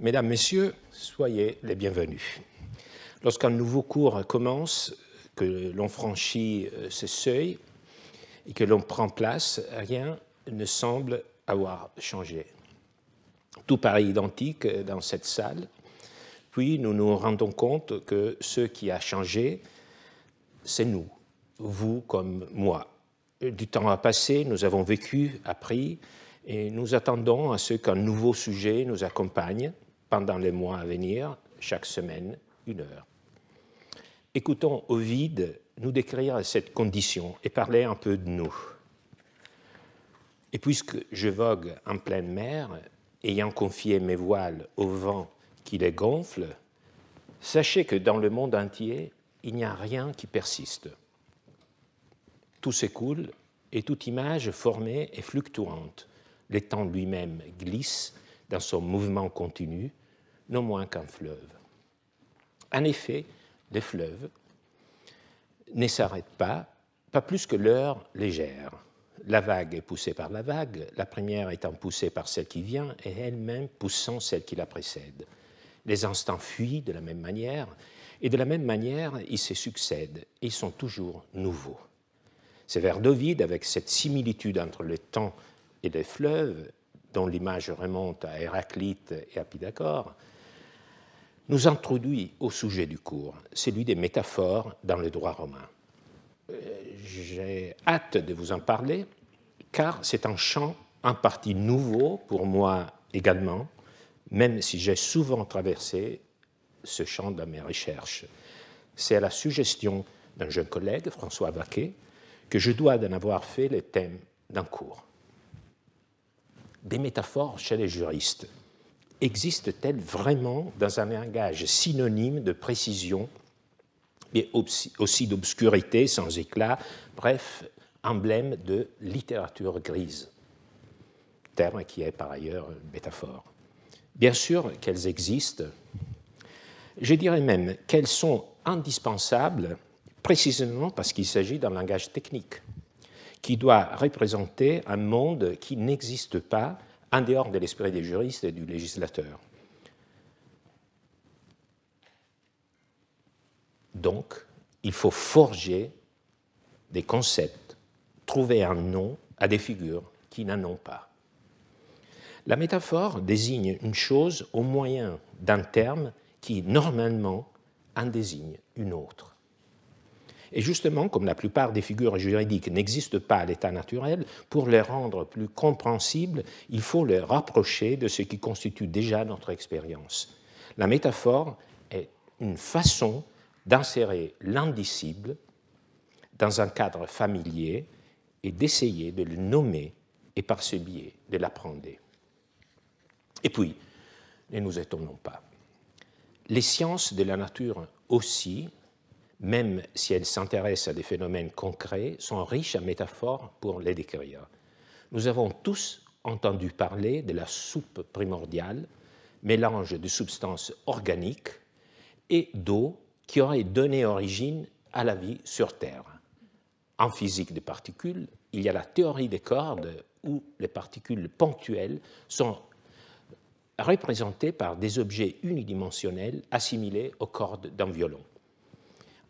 Mesdames, Messieurs, soyez les bienvenus. Lorsqu'un nouveau cours commence, que l'on franchit ce seuil et que l'on prend place, rien ne semble avoir changé. Tout paraît identique dans cette salle, puis nous nous rendons compte que ce qui a changé, c'est nous, vous comme moi. Du temps a passé, nous avons vécu, appris, et nous attendons à ce qu'un nouveau sujet nous accompagne pendant les mois à venir, chaque semaine, 1 heure. Écoutons Ovide nous décrire cette condition et parler un peu de nous. Et puisque je vogue en pleine mer, ayant confié mes voiles au vent qui les gonfle, sachez que dans le monde entier, il n'y a rien qui persiste. Tout s'écoule et toute image formée est fluctuante. Le temps lui-même glisse dans son mouvement continu, non moins qu'un fleuve. En effet, les fleuves ne s'arrêtent pas plus que l'heure légère. La vague est poussée par la vague, la première étant poussée par celle qui vient et elle-même poussant celle qui la précède. Les instants fuient de la même manière et de la même manière ils se succèdent et ils sont toujours nouveaux. C'est vers d'Ovide, avec cette similitude entre le temps et les fleuves, dont l'image remonte à Héraclite et à Pythagore, nous introduit au sujet du cours, celui des métaphores dans le droit romain. J'ai hâte de vous en parler, car c'est un champ en partie nouveau pour moi également, même si j'ai souvent traversé ce champ dans mes recherches. C'est à la suggestion d'un jeune collègue, François Vaquet, que je dois d'en avoir fait le thème d'un cours. Des métaphores chez les juristes existent-elles vraiment dans un langage synonyme de précision et aussi d'obscurité sans éclat, bref, emblème de littérature grise, terme qui est par ailleurs une métaphore. Bien sûr qu'elles existent, je dirais même qu'elles sont indispensables précisément parce qu'il s'agit d'un langage technique qui doit représenter un monde qui n'existe pas en dehors de l'esprit des juristes et du législateur. Donc, il faut forger des concepts, trouver un nom à des figures qui n'en ont pas. La métaphore désigne une chose au moyen d'un terme qui, normalement, en désigne une autre. Et justement, comme la plupart des figures juridiques n'existent pas à l'état naturel, pour les rendre plus compréhensibles, il faut les rapprocher de ce qui constitue déjà notre expérience. La métaphore est une façon d'insérer l'indicible dans un cadre familier et d'essayer de le nommer et par ce biais de l'apprendre. Et puis, ne nous étonnons pas, les sciences de la nature aussi, même si elles s'intéressent à des phénomènes concrets, sont riches en métaphores pour les décrire. Nous avons tous entendu parler de la soupe primordiale, mélange de substances organiques et d'eau qui aurait donné origine à la vie sur Terre. En physique des particules, il y a la théorie des cordes où les particules ponctuelles sont représentées par des objets unidimensionnels assimilés aux cordes d'un violon.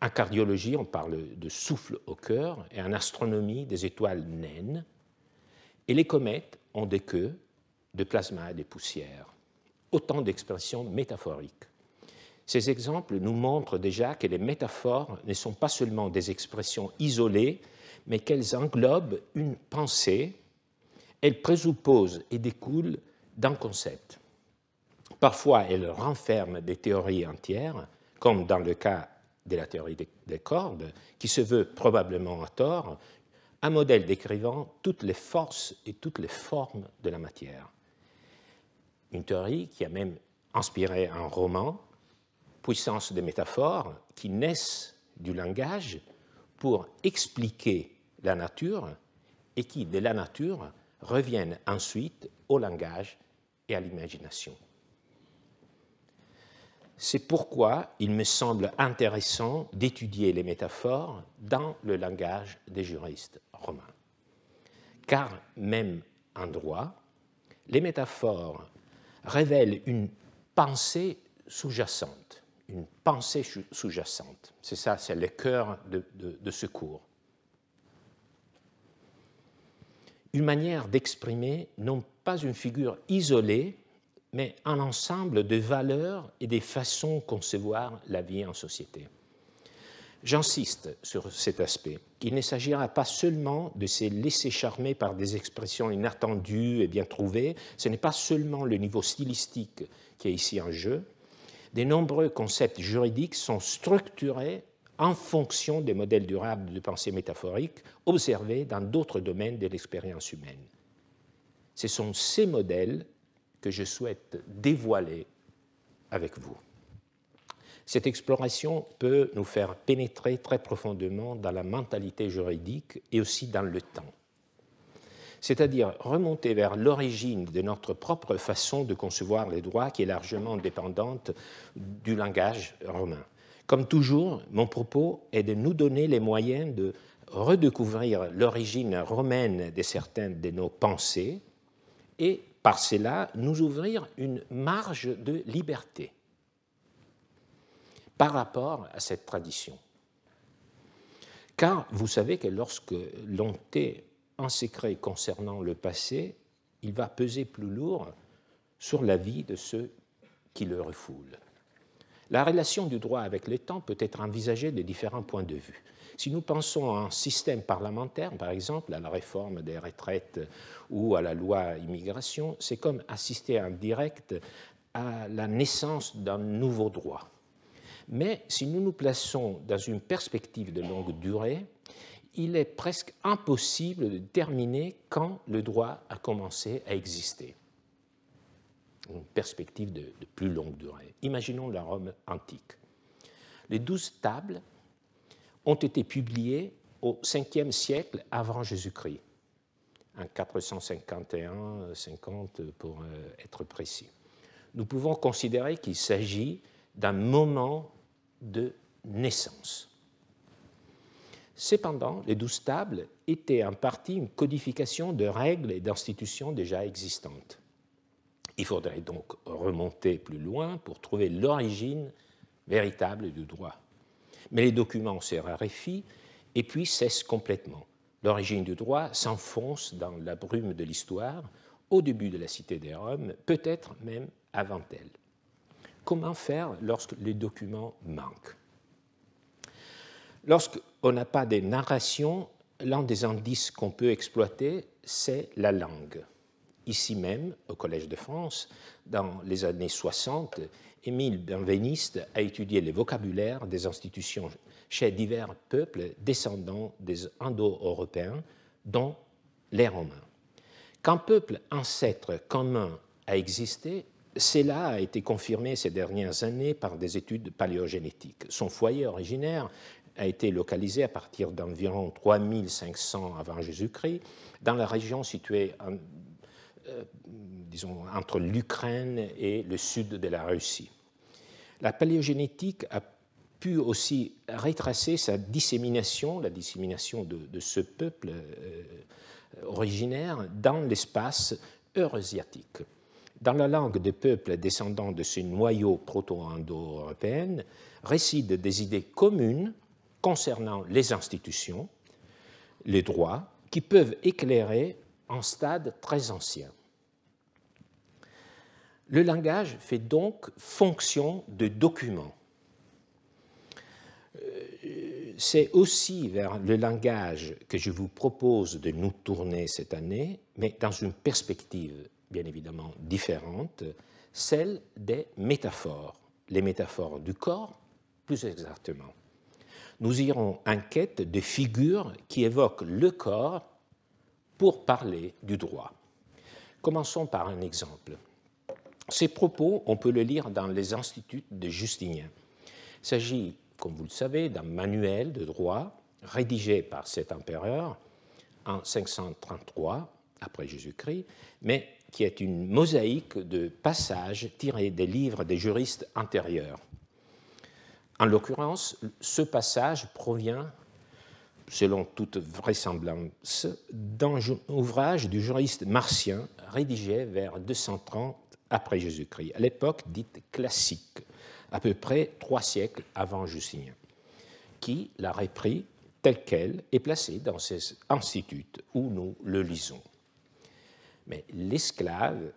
En cardiologie, on parle de souffle au cœur et en astronomie, des étoiles naines. Et les comètes ont des queues de plasma et de poussière. Autant d'expressions métaphoriques. Ces exemples nous montrent déjà que les métaphores ne sont pas seulement des expressions isolées, mais qu'elles englobent une pensée, elles présupposent et découlent d'un concept. Parfois, elles renferment des théories entières, comme dans le cas de la théorie des cordes, qui se veut probablement à tort, un modèle décrivant toutes les forces et toutes les formes de la matière. Une théorie qui a même inspiré un roman, Puissance des métaphores, qui naissent du langage pour expliquer la nature et qui, de la nature, reviennent ensuite au langage et à l'imagination. C'est pourquoi il me semble intéressant d'étudier les métaphores dans le langage des juristes romains. Car même en droit, les métaphores révèlent une pensée sous-jacente. Une pensée sous-jacente. C'est ça, c'est le cœur de ce cours. Une manière d'exprimer non pas une figure isolée, mais un ensemble de valeurs et des façons de concevoir la vie en société. J'insiste sur cet aspect. Il ne s'agira pas seulement de se laisser charmer par des expressions inattendues et bien trouvées. Ce n'est pas seulement le niveau stylistique qui est ici en jeu. De nombreux concepts juridiques sont structurés en fonction des modèles durables de pensée métaphorique observés dans d'autres domaines de l'expérience humaine. Ce sont ces modèles que je souhaite dévoiler avec vous. Cette exploration peut nous faire pénétrer très profondément dans la mentalité juridique et aussi dans le temps, c'est-à-dire remonter vers l'origine de notre propre façon de concevoir les droits qui est largement dépendante du langage romain. Comme toujours, mon propos est de nous donner les moyens de redécouvrir l'origine romaine de certaines de nos pensées et par cela nous ouvrir une marge de liberté par rapport à cette tradition. Car vous savez que lorsque l'on tait un secret concernant le passé, il va peser plus lourd sur la vie de ceux qui le refoulent. La relation du droit avec le temps peut être envisagée de différents points de vue. Si nous pensons à un système parlementaire, par exemple, à la réforme des retraites ou à la loi immigration, c'est comme assister en direct à la naissance d'un nouveau droit. Mais si nous nous plaçons dans une perspective de longue durée, il est presque impossible de déterminer quand le droit a commencé à exister. Une perspective de plus longue durée. Imaginons la Rome antique. Les 12 tables ont été publiées au 5e siècle avant Jésus-Christ, en 451-50 pour être précis. Nous pouvons considérer qu'il s'agit d'un moment de naissance. Cependant, les 12 tables étaient en partie une codification de règles et d'institutions déjà existantes. Il faudrait donc remonter plus loin pour trouver l'origine véritable du droit. Mais les documents se raréfient et puis cessent complètement. L'origine du droit s'enfonce dans la brume de l'histoire au début de la cité de Rome, peut-être même avant elle. Comment faire lorsque les documents manquent? Lorsqu'on n'a pas de narration, l'un des indices qu'on peut exploiter, c'est la langue. Ici même, au Collège de France, dans les années 60, Émile Benveniste a étudié le vocabulaire des institutions chez divers peuples descendants des Indo-Européens, dont les Romains. Qu'un peuple ancêtre commun a existé, cela a été confirmé ces dernières années par des études paléogénétiques. Son foyer originaire a été localisé à partir d'environ 3500 avant Jésus-Christ dans la région située entre l'Ukraine et le sud de la Russie. La paléogénétique a pu aussi retracer sa dissémination, la dissémination de ce peuple originaire dans l'espace eurasiatique. Dans la langue des peuples descendants de ce noyau proto-indo-européen résident des idées communes concernant les institutions, les droits, qui peuvent éclairer un stade très ancien. Le langage fait donc fonction de document. C'est aussi vers le langage que je vous propose de nous tourner cette année, mais dans une perspective bien évidemment différente, celle des métaphores, les métaphores du corps, plus exactement. Nous irons en quête de figures qui évoquent le corps pour parler du droit. Commençons par un exemple. Ces propos, on peut le lire dans les Instituts de Justinien. Il s'agit, comme vous le savez, d'un manuel de droit rédigé par cet empereur en 533 après Jésus-Christ, mais qui est une mosaïque de passages tirés des livres des juristes antérieurs. En l'occurrence, ce passage provient, selon toute vraisemblance, d'un ouvrage du juriste Martien rédigé vers 230 après Jésus-Christ, à l'époque dite classique, à peu près 3 siècles avant Justinien, qui l'a repris tel quel et placé dans ces instituts où nous le lisons. Mais l'esclave,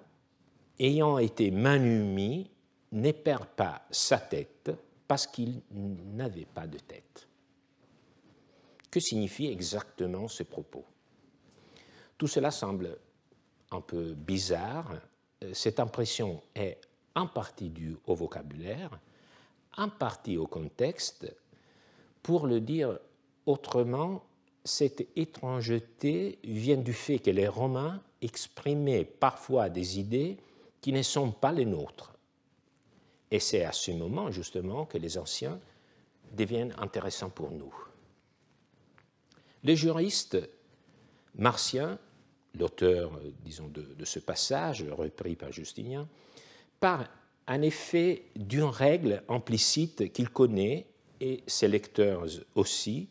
ayant été manumi, ne perd pas sa tête parce qu'il n'avait pas de tête. Que signifie exactement ce propos? Tout cela semble un peu bizarre. Cette impression est en partie due au vocabulaire, en partie au contexte. Pour le dire autrement, cette étrangeté vient du fait que les Romains exprimaient parfois des idées qui ne sont pas les nôtres. Et c'est à ce moment, justement, que les anciens deviennent intéressants pour nous. Le juriste Marcien, l'auteur, disons, de ce passage, repris par Justinien, part en effet d'une règle implicite qu'il connaît, et ses lecteurs aussi,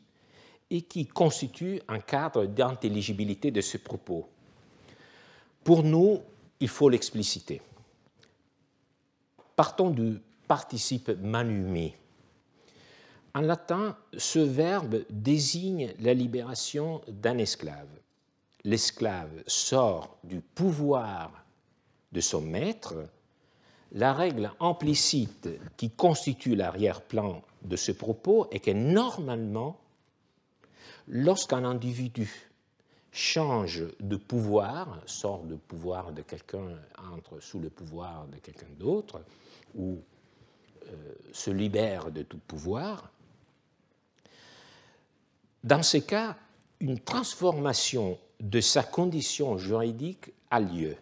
et qui constitue un cadre d'intelligibilité de ce propos. Pour nous, il faut l'expliciter. Partons du participe manumi. En latin, ce verbe désigne la libération d'un esclave. L'esclave sort du pouvoir de son maître. La règle implicite qui constitue l'arrière-plan de ce propos est que normalement, lorsqu'un individu change de pouvoir, sort du pouvoir de quelqu'un, entre sous le pouvoir de quelqu'un d'autre, ou se libère de tout pouvoir, dans ce cas, une transformation de sa condition juridique a lieu.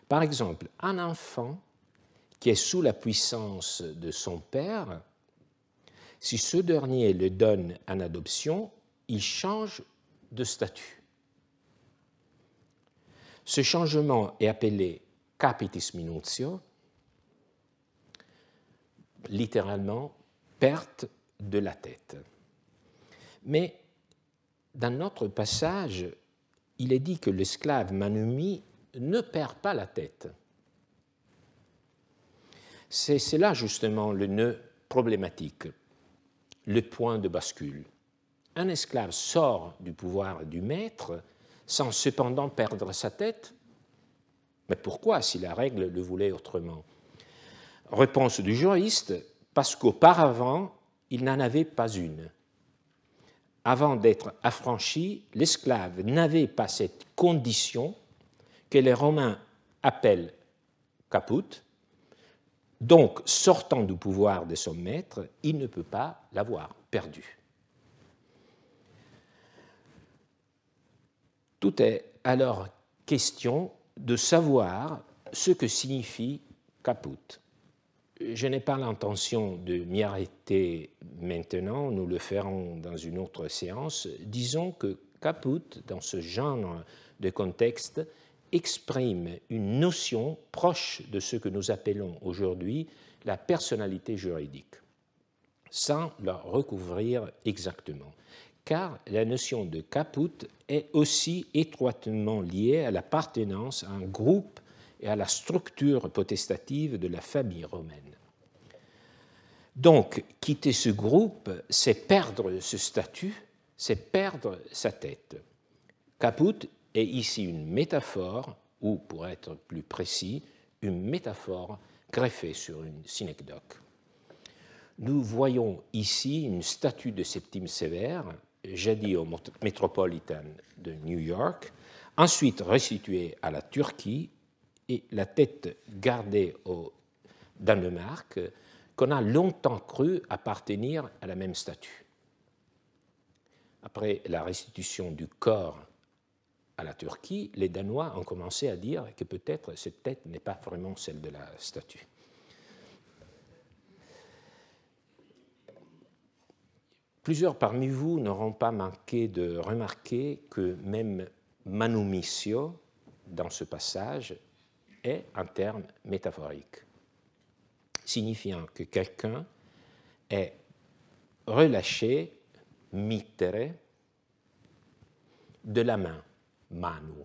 Par exemple, un enfant qui est sous la puissance de son père, si ce dernier le donne en adoption, il change de statut. Ce changement est appelé capitis minutio, littéralement perte de la tête. Mais dans notre passage, il est dit que l'esclave manumi ne perd pas la tête. C'est là justement le nœud problématique, le point de bascule. Un esclave sort du pouvoir du maître sans cependant perdre sa tête. Mais pourquoi, si la règle le voulait autrement? Réponse du juriste, parce qu'auparavant, il n'en avait pas une. Avant d'être affranchi, l'esclave n'avait pas cette condition que les Romains appellent caput. Donc, sortant du pouvoir de son maître, il ne peut pas l'avoir perdu. Tout est alors question de savoir ce que signifie caput. Je n'ai pas l'intention de m'y arrêter maintenant, nous le ferons dans une autre séance. Disons que caput, dans ce genre de contexte, exprime une notion proche de ce que nous appelons aujourd'hui la personnalité juridique, sans la recouvrir exactement, car la notion de caput est aussi étroitement liée à l'appartenance à un groupe et à la structure potestative de la famille romaine. Donc, quitter ce groupe, c'est perdre ce statut, c'est perdre sa tête. Caput est ici une métaphore, ou pour être plus précis, une métaphore greffée sur une synecdoque. Nous voyons ici une statue de Septime Sévère, jadis au Metropolitan de New York, ensuite restituée à la Turquie et la tête gardée au Danemark, qu'on a longtemps cru appartenir à la même statue. Après la restitution du corps à la Turquie, les Danois ont commencé à dire que peut-être cette tête n'est pas vraiment celle de la statue. Plusieurs parmi vous n'auront pas manqué de remarquer que même manumitio, dans ce passage, est un terme métaphorique, signifiant que quelqu'un est relâché, mittere, de la main, manu.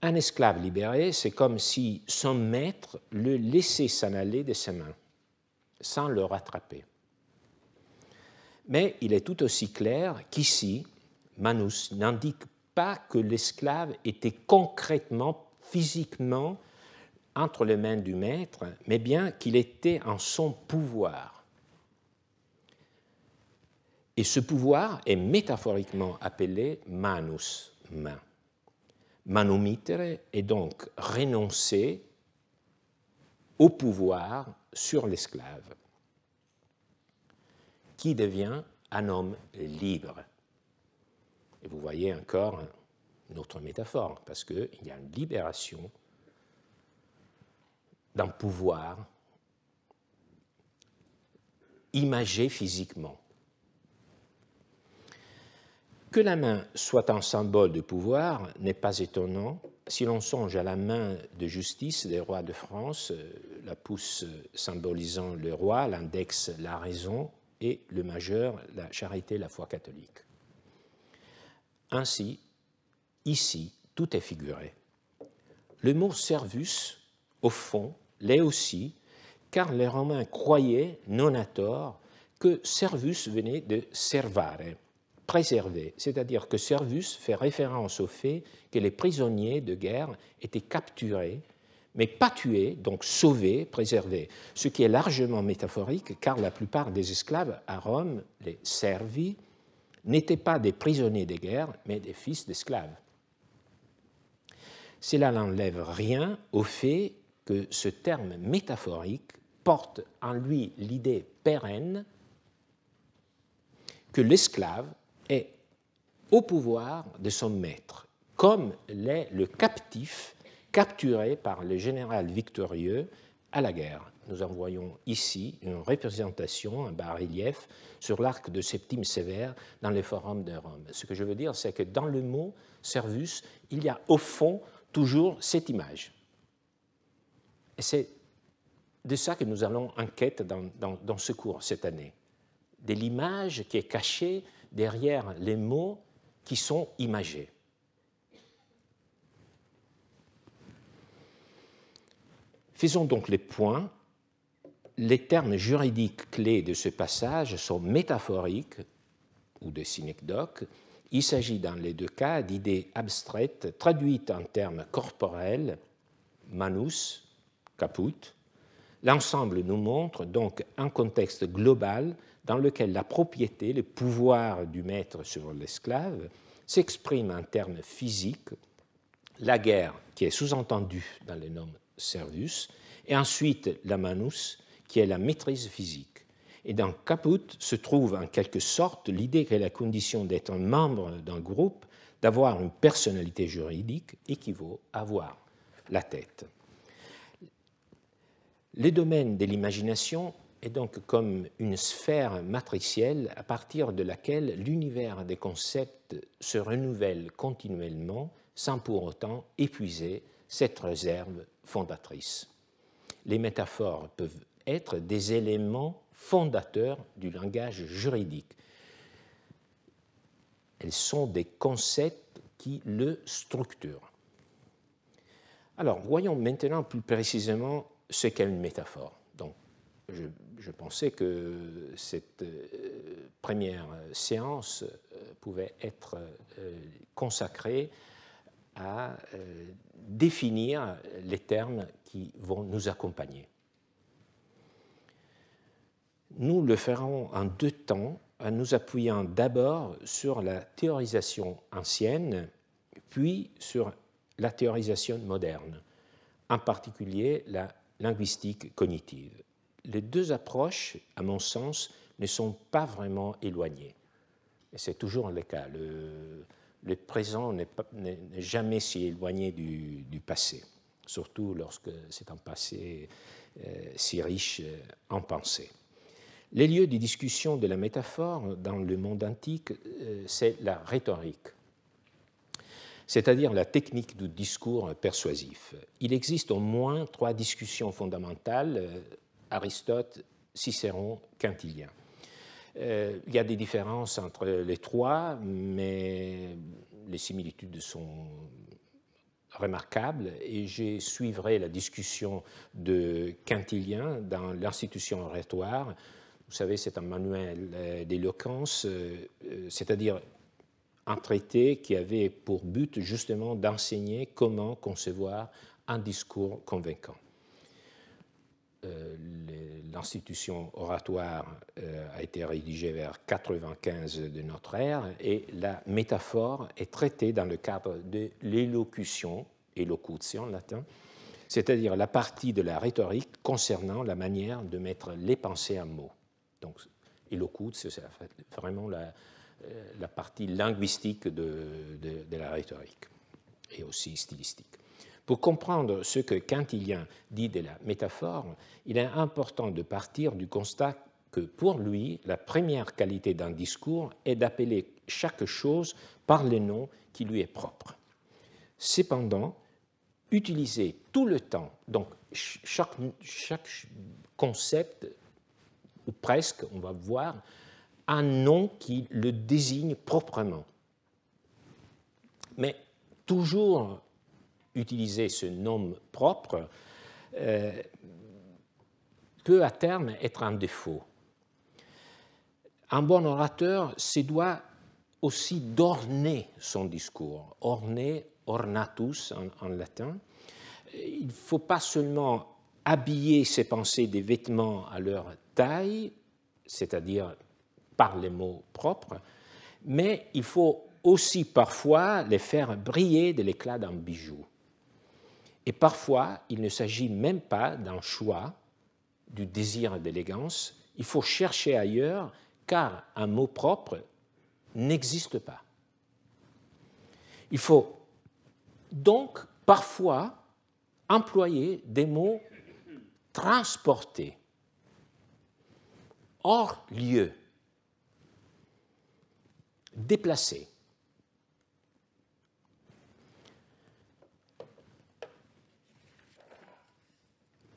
Un esclave libéré, c'est comme si son maître le laissait s'en aller de ses mains, sans le rattraper. Mais il est tout aussi clair qu'ici, Manus n'indique pas que l'esclave était concrètement, physiquement, entre les mains du maître, mais bien qu'il était en son pouvoir. Et ce pouvoir est métaphoriquement appelé manus, main. Manumittere est donc renoncer au pouvoir sur l'esclave, qui devient un homme libre. Et vous voyez encore une autre métaphore, parce qu'il y a une libération d'un pouvoir imagé physiquement. Que la main soit un symbole de pouvoir n'est pas étonnant si l'on songe à la main de justice des rois de France, la pouce symbolisant le roi, l'index la raison et le majeur la charité, la foi catholique. Ainsi, ici, tout est figuré. Le mot servus, au fond, l'est aussi, car les Romains croyaient, non à tort, que servus venait de servare, préserver, c'est-à-dire que servus fait référence au fait que les prisonniers de guerre étaient capturés, mais pas tués, donc sauvés, préservés, ce qui est largement métaphorique, car la plupart des esclaves à Rome, les servi, n'étaient pas des prisonniers de guerre, mais des fils d'esclaves. Cela n'enlève rien au fait que ce terme métaphorique porte en lui l'idée pérenne que l'esclave est au pouvoir de son maître, comme l'est le captif capturé par le général victorieux à la guerre. Nous en voyons ici une représentation, un bas-relief, sur l'arc de Septime Sévère dans les forums de Rome. Ce que je veux dire, c'est que dans le mot servus, il y a au fond toujours cette image. Et c'est de ça que nous allons en quête dans ce cours cette année, de l'image qui est cachée derrière les mots qui sont imagés. Faisons donc les points. Les termes juridiques clés de ce passage sont métaphoriques ou de synecdoques. Il s'agit dans les deux cas d'idées abstraites traduites en termes corporels, manus, caput. L'ensemble nous montre donc un contexte global dans lequel la propriété, le pouvoir du maître sur l'esclave, s'exprime en termes physiques, la guerre qui est sous-entendue dans les noms servus, et ensuite la manus, qui est la maîtrise physique. Et dans caput se trouve en quelque sorte l'idée que la condition d'être un membre d'un groupe, d'avoir une personnalité juridique, équivaut à avoir la tête. Le domaine de l'imagination est donc comme une sphère matricielle à partir de laquelle l'univers des concepts se renouvelle continuellement sans pour autant épuiser cette réserve fondatrice. Les métaphores peuvent être des éléments fondateurs du langage juridique. Elles sont des concepts qui le structurent. Alors, voyons maintenant plus précisément ce qu'est une métaphore. Donc, je pensais que cette première séance pouvait être consacrée à définir les termes qui vont nous accompagner. Nous le ferons en deux temps, en nous appuyant d'abord sur la théorisation ancienne, puis sur la théorisation moderne, en particulier la linguistique cognitive. Les deux approches, à mon sens, ne sont pas vraiment éloignées. Et c'est toujours le cas. Le présent n'est jamais si éloigné du passé, surtout lorsque c'est un passé si riche en pensée. Les lieux de discussion de la métaphore dans le monde antique, c'est la rhétorique, c'est-à-dire la technique du discours persuasif. Il existe au moins trois discussions fondamentales, Aristote, Cicéron, Quintilien. Il y a des différences entre les trois, mais les similitudes sont remarquable et je suivrai la discussion de Quintilien dans l'Institution oratoire. Vous savez, c'est un manuel d'éloquence, c'est-à-dire un traité qui avait pour but justement d'enseigner comment concevoir un discours convaincant. L'institution oratoire a été rédigée vers 95 de notre ère et la métaphore est traitée dans le cadre de l'élocution, elocutio en latin, c'est-à-dire la partie de la rhétorique concernant la manière de mettre les pensées en mots. Donc, elocutio, c'est vraiment la partie linguistique de la rhétorique et aussi stylistique. Pour comprendre ce que Quintilien dit de la métaphore, il est important de partir du constat que pour lui, la première qualité d'un discours est d'appeler chaque chose par le nom qui lui est propre. Cependant, utiliser tout le temps, donc chaque concept, ou presque, on va voir, un nom qui le désigne proprement. Mais toujours utiliser ce nom propre peut à terme être un défaut. Un bon orateur se doit aussi d'orner son discours, orner, ornatus en latin. Il ne faut pas seulement habiller ses pensées des vêtements à leur taille, c'est-à-dire par les mots propres, mais il faut aussi parfois les faire briller de l'éclat d'un bijou. Et parfois, il ne s'agit même pas d'un choix, du désir d'élégance. Il faut chercher ailleurs, car un mot propre n'existe pas. Il faut donc parfois employer des mots transportés, hors lieu, déplacés.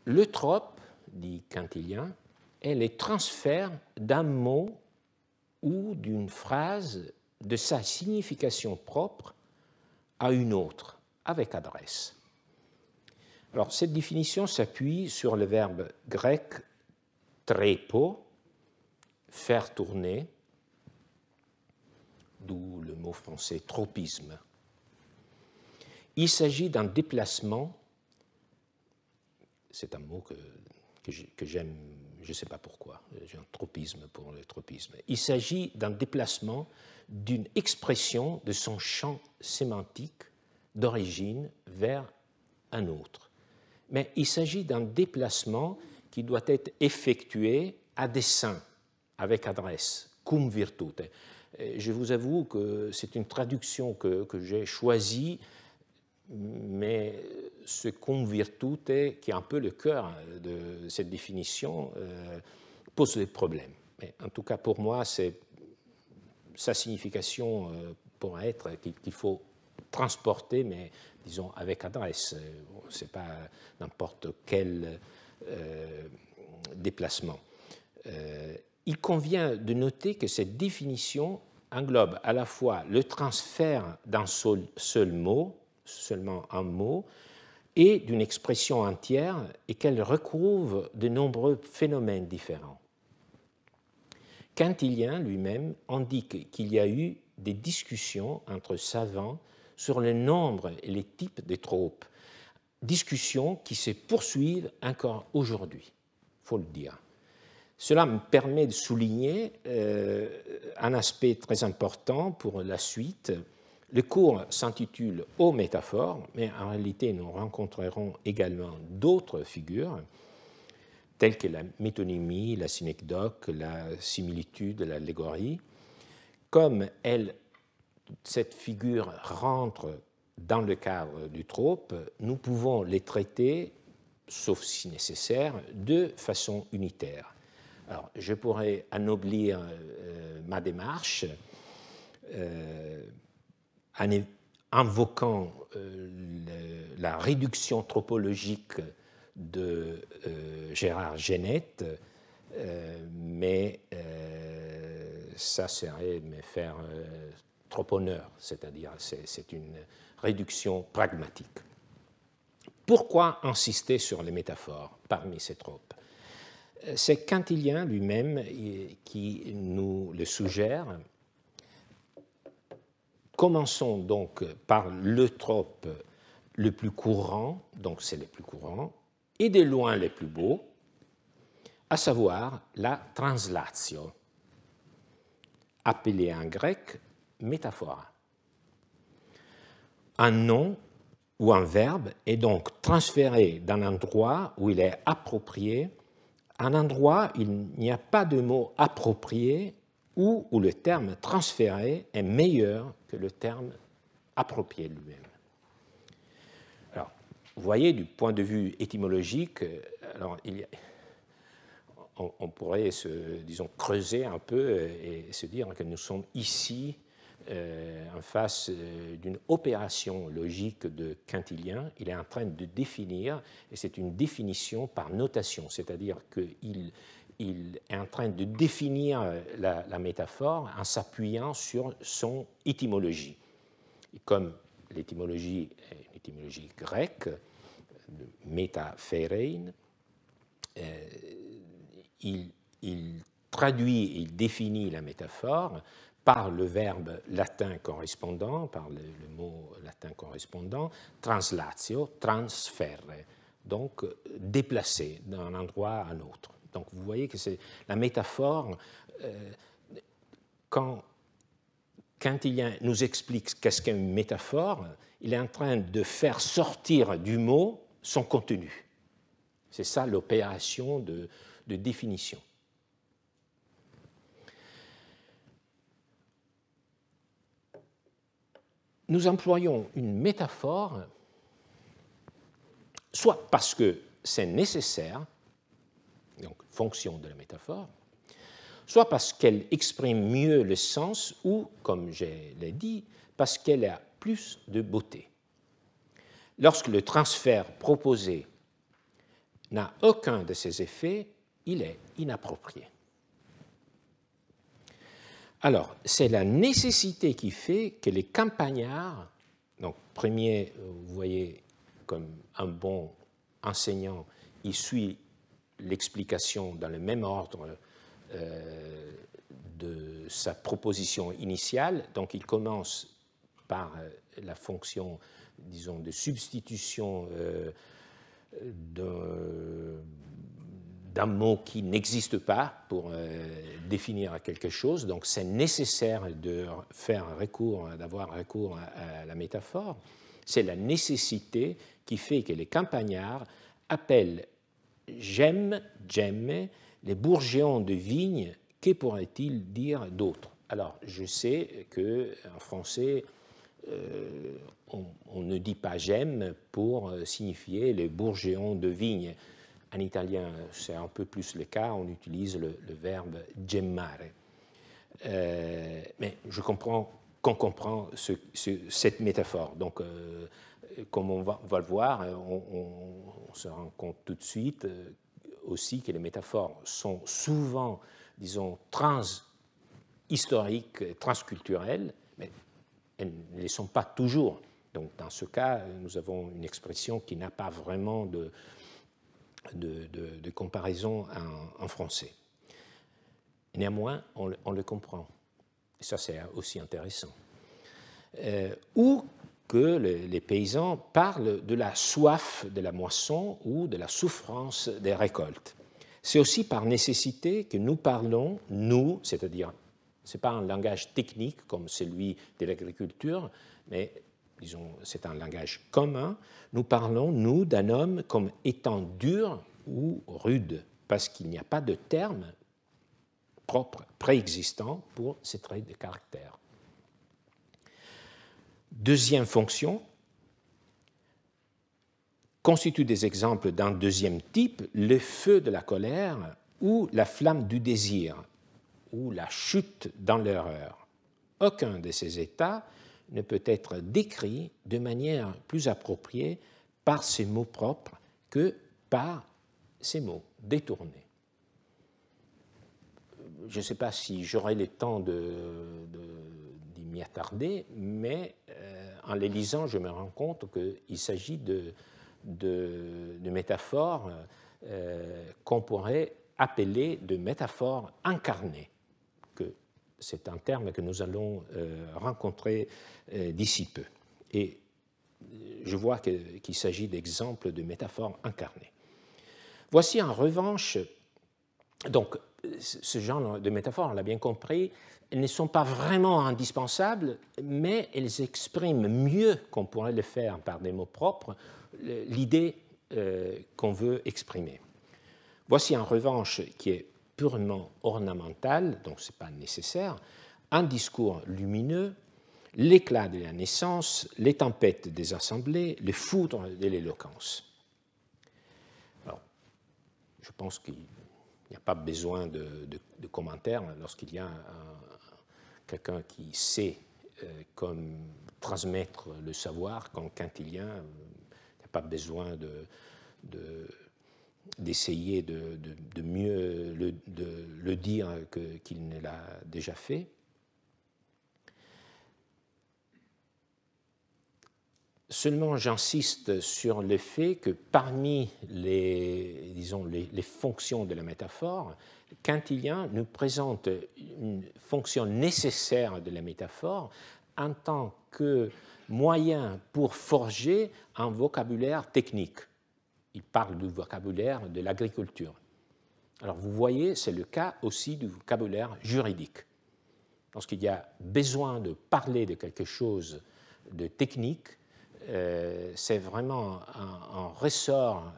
L'eutrope, dit Quintilien, est le transfert d'un mot ou d'une phrase de sa signification propre à une autre, avec adresse. Alors, cette définition s'appuie sur le verbe grec trepo, faire tourner, d'où le mot français tropisme. Il s'agit d'un déplacement, c'est un mot que j'aime, je ne sais pas pourquoi, j'ai un tropisme pour le tropisme. Il s'agit d'un déplacement d'une expression de son champ sémantique d'origine vers un autre. Mais il s'agit d'un déplacement qui doit être effectué à dessein, avec adresse, cum virtute. Je vous avoue que c'est une traduction que j'ai choisie, mais ce cum virtute, qui est un peu le cœur de cette définition, pose des problèmes. Mais en tout cas, pour moi, sa signification pourrait être qu'il faut transporter, mais disons avec adresse. Ce n'est pas n'importe quel déplacement. Il convient de noter que cette définition englobe à la fois le transfert d'un seul mot, seulement un mot, et d'une expression entière, et qu'elle recouvre de nombreux phénomènes différents. Quintilien lui-même indique qu'il y a eu des discussions entre savants sur le nombre et les types de tropes, discussions qui se poursuivent encore aujourd'hui, il faut le dire. Cela me permet de souligner un aspect très important pour la suite. Le cours s'intitule « Aux métaphores », mais en réalité, nous rencontrerons également d'autres figures, telles que la métonymie, la synecdoque, la similitude, l'allégorie. Comme cette figure rentre dans le cadre du trope, nous pouvons les traiter, sauf si nécessaire, de façon unitaire. Alors, je pourrais anoblir ma démarche en invoquant la réduction tropologique de Gérard Genette, mais ça serait me faire trop honneur, c'est-à-dire c'est une réduction pragmatique. pourquoi insister sur les métaphores parmi ces tropes? C'est Quintilien lui-même qui nous le suggère. Commençons donc par le trope le plus courant, donc c'est le plus courant, et de loin le plus beau, à savoir la translatio, appelée en grec métaphora. Un nom ou un verbe est donc transféré d'un endroit où il est approprié à un endroit où il n'y a pas de mot approprié ou où le terme transféré est meilleur que le terme approprié lui-même. Alors, vous voyez, du point de vue étymologique, alors on pourrait disons, creuser un peu et se dire que nous sommes ici en face d'une opération logique de Quintilien. Il est en train de définir, et c'est une définition par notation, c'est-à-dire qu'il est en train de définir la métaphore en s'appuyant sur son étymologie. Et comme l'étymologie est une étymologie grecque, métaphérein, il traduit et il définit la métaphore par le verbe latin correspondant, par le mot latin correspondant, translatio, transferre, donc déplacer d'un endroit à un autre. Donc vous voyez que c'est la métaphore, quand Quintilien nous explique qu'est-ce qu'est une métaphore, il est en train de faire sortir du mot son contenu. C'est ça l'opération de définition. Nous employons une métaphore, soit parce que c'est nécessaire, donc fonction de la métaphore, soit parce qu'elle exprime mieux le sens ou, comme je l'ai dit, parce qu'elle a plus de beauté. Lorsque le transfert proposé n'a aucun de ces effets, il est inapproprié. Alors, c'est la nécessité qui fait que les campagnards, donc premier, vous voyez, comme un bon enseignant, il suit l'explication dans le même ordre de sa proposition initiale, donc il commence par la fonction, disons, de substitution d'un mot qui n'existe pas pour définir quelque chose, donc c'est nécessaire de faire recours, d'avoir recours à la métaphore. C'est la nécessité qui fait que les campagnards appellent gemme, gemme, les bourgeons de vigne, que pourrait-il dire d'autre? Alors, je sais qu'en français, on ne dit pas gemme pour signifier les bourgeons de vigne. En italien, c'est un peu plus le cas, on utilise le verbe gemmare. Mais je comprends qu'on comprend cette métaphore. Donc, comme on va le voir, on se rend compte tout de suite aussi que les métaphores sont souvent, disons, transhistoriques, transculturelles, mais elles ne les sont pas toujours. Donc, dans ce cas, nous avons une expression qui n'a pas vraiment de comparaison en français. Néanmoins, on le comprend. Et ça, c'est aussi intéressant. Ou que les paysans parlent de la soif de la moisson ou de la souffrance des récoltes. C'est aussi par nécessité que nous parlons, nous, c'est-à-dire, ce n'est pas un langage technique comme celui de l'agriculture, mais disons, c'est un langage commun. Nous parlons, nous, d'un homme comme étant dur ou rude, parce qu'il n'y a pas de terme propre, préexistant pour ces traits de caractère. Deuxième fonction constitue des exemples d'un deuxième type, le feu de la colère ou la flamme du désir, ou la chute dans l'erreur. Aucun de ces états ne peut être décrit de manière plus appropriée par ces mots propres que par ces mots détournés. Je ne sais pas si j'aurai le temps d'y m'y attarder, mais en les lisant, je me rends compte qu'il s'agit de métaphores qu'on pourrait appeler de métaphores incarnées. C'est un terme que nous allons rencontrer d'ici peu. Et je vois qu'il s'agit d'exemples de métaphores incarnées. Voici en revanche, donc ce genre de métaphores, on l'a bien compris, elles ne sont pas vraiment indispensables, mais elles expriment mieux qu'on pourrait le faire par des mots propres, l'idée qu'on veut exprimer. Voici en revanche, qui est purement ornemental, donc ce n'est pas nécessaire, un discours lumineux, l'éclat de la naissance, les tempêtes des assemblées, les foudres de l'éloquence. Alors, je pense qu'il n'y a pas besoin de commentaires lorsqu'il y a quelqu'un qui sait comme transmettre le savoir, comme Quintilien, il n'y a pas besoin d'essayer de mieux le dire qu'il ne l'a déjà fait. Seulement, j'insiste sur le fait que parmi les fonctions de la métaphore, Quintilien nous présente une fonction nécessaire de la métaphore en tant que moyen pour forger un vocabulaire technique. Il parle du vocabulaire de l'agriculture. Alors vous voyez, c'est le cas aussi du vocabulaire juridique. Lorsqu'il y a besoin de parler de quelque chose de technique, c'est vraiment un ressort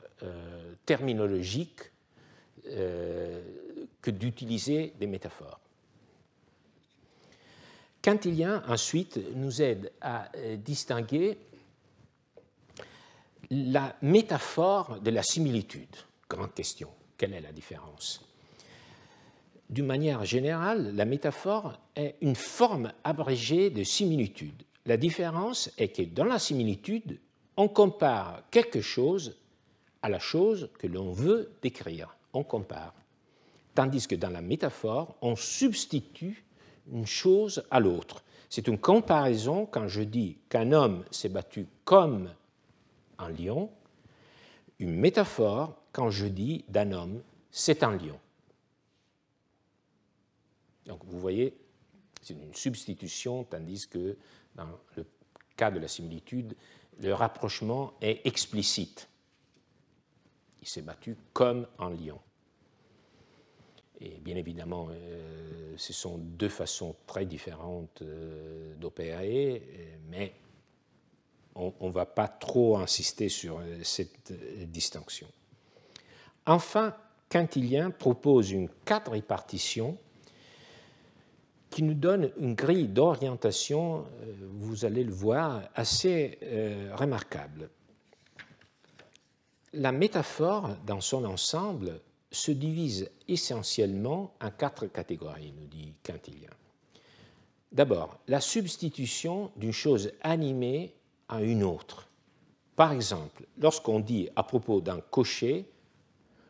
terminologique que d'utiliser des métaphores. Quintilien, ensuite, nous aide à distinguer la métaphore de la similitude. Grande question, quelle est la différence? D'une manière générale, la métaphore est une forme abrégée de similitude. La différence est que dans la similitude, on compare quelque chose à la chose que l'on veut décrire. On compare. Tandis que dans la métaphore, on substitue une chose à l'autre. C'est une comparaison quand je dis qu'un homme s'est battu comme un lion, une métaphore quand je dis d'un homme c'est un lion. Donc vous voyez, c'est une substitution, tandis que dans le cas de la similitude, le rapprochement est explicite. Il s'est battu comme un lion. Et bien évidemment, ce sont deux façons très différentes d'opérer, mais on ne va pas trop insister sur cette distinction. Enfin, Quintilien propose une quadripartition qui nous donne une grille d'orientation, vous allez le voir, assez remarquable. La métaphore, dans son ensemble, se divise essentiellement en 4 catégories, nous dit Quintilien. D'abord, la substitution d'une chose animée à une autre. Par exemple, lorsqu'on dit à propos d'un cocher,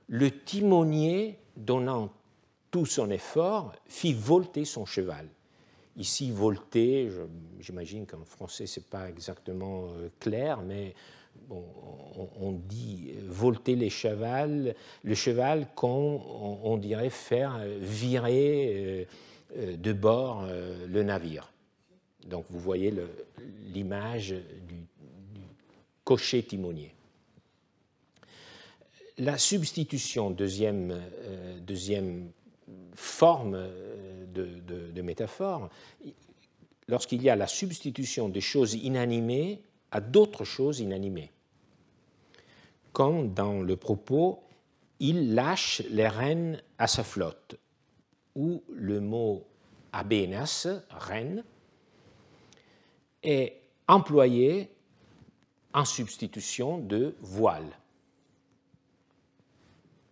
le timonier donnant tout son effort fit volter son cheval. Ici, volter, j'imagine qu'en français, ce n'est pas exactement clair, mais bon, on dit volter le cheval quand on dirait faire virer de bord le navire. Donc vous voyez l'image du cocher timonier. La substitution, deuxième forme de métaphore, lorsqu'il y a la substitution de choses inanimées à d'autres choses inanimées. Comme dans le propos « il lâche les rênes à sa flotte », où le mot « abenas », reine, est employé en substitution de « voile ».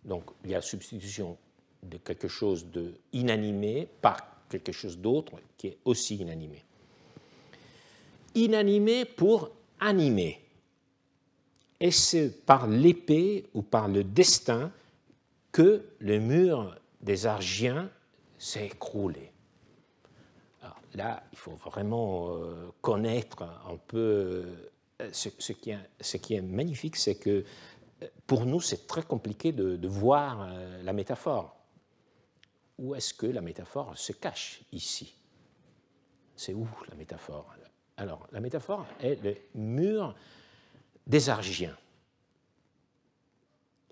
Donc, il y a substitution de quelque chose d'inanimé par quelque chose d'autre qui est aussi inanimé. Inanimé pour animé. Et c'est par l'épée ou par le destin que le mur des Argiens s'est écroulé. Alors là, il faut vraiment connaître un peu ce qui est magnifique, c'est que pour nous, c'est très compliqué de voir la métaphore. Où est-ce que la métaphore se cache ici? C'est où la métaphore? Alors, la métaphore est le mur des Argiens.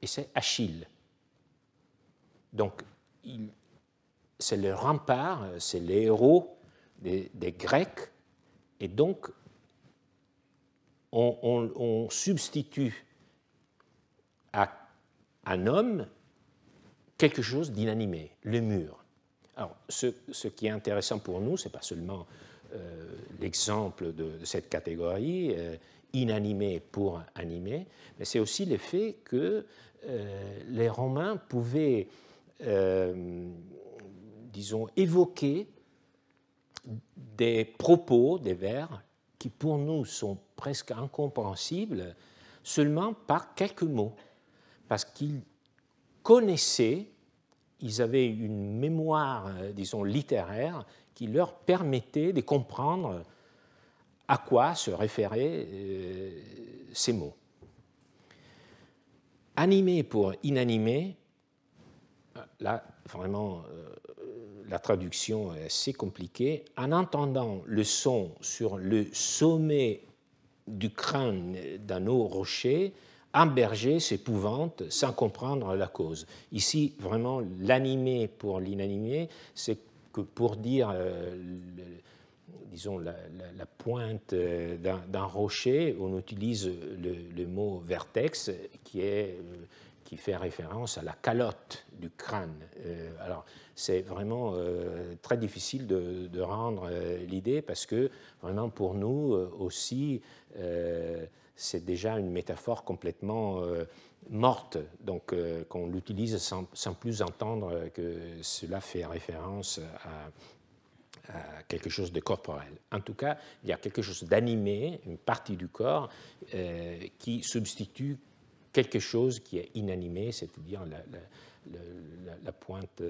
Et c'est Achille. Donc, c'est le rempart, c'est les héros des Grecs. Et donc, on substitue à un homme quelque chose d'inanimé, le mur. Alors, ce qui est intéressant pour nous, ce n'est pas seulement l'exemple de cette catégorie, inanimé pour animé, mais c'est aussi le fait que les Romains pouvaient, disons, évoquer des propos, des vers, qui pour nous sont presque incompréhensibles seulement par quelques mots, parce qu'ils connaissaient, ils avaient une mémoire, disons, littéraire qui leur permettait de comprendre à quoi se référaient ces mots. Animé pour inanimé, là, vraiment, la traduction est assez compliquée. En entendant le son sur le sommet du crâne d'un haut rocher, un berger s'épouvante sans comprendre la cause. Ici, vraiment, l'animé pour l'inanimé, c'est que pour dire, disons, la pointe d'un rocher, on utilise le mot vertex, qui fait référence à la calotte du crâne. Alors, c'est vraiment très difficile de rendre l'idée, parce que, vraiment, pour nous aussi, c'est déjà une métaphore complètement morte, donc qu'on l'utilise sans plus entendre que cela fait référence à quelque chose de corporel. En tout cas, il y a quelque chose d'animé, une partie du corps, qui substitue quelque chose qui est inanimé, c'est-à-dire la pointe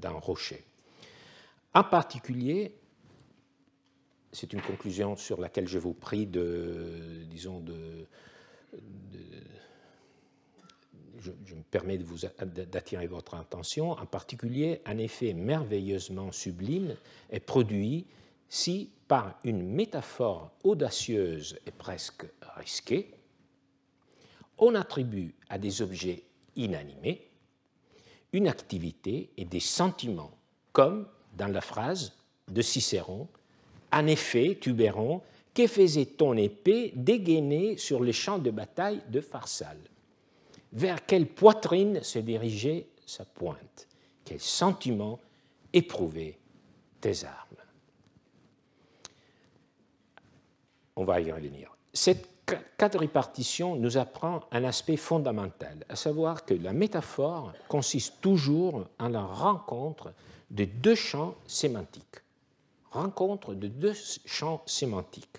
d'un rocher. En particulier, c'est une conclusion sur laquelle je vous prie je me permets d'attirer votre attention. En particulier, un effet merveilleusement sublime est produit si, par une métaphore audacieuse et presque risquée, on attribue à des objets inanimés une activité et des sentiments, comme dans la phrase de Cicéron: « En effet, Tubéron, que faisait ton épée dégainée sur les champs de bataille de Pharsale? Vers quelle poitrine se dirigeait sa pointe? Quel sentiment éprouvaient tes armes ?» On va y revenir. Cette quadripartition nous apprend un aspect fondamental, à savoir que la métaphore consiste toujours en la rencontre de deux champs sémantiques. Rencontre de deux champs sémantiques.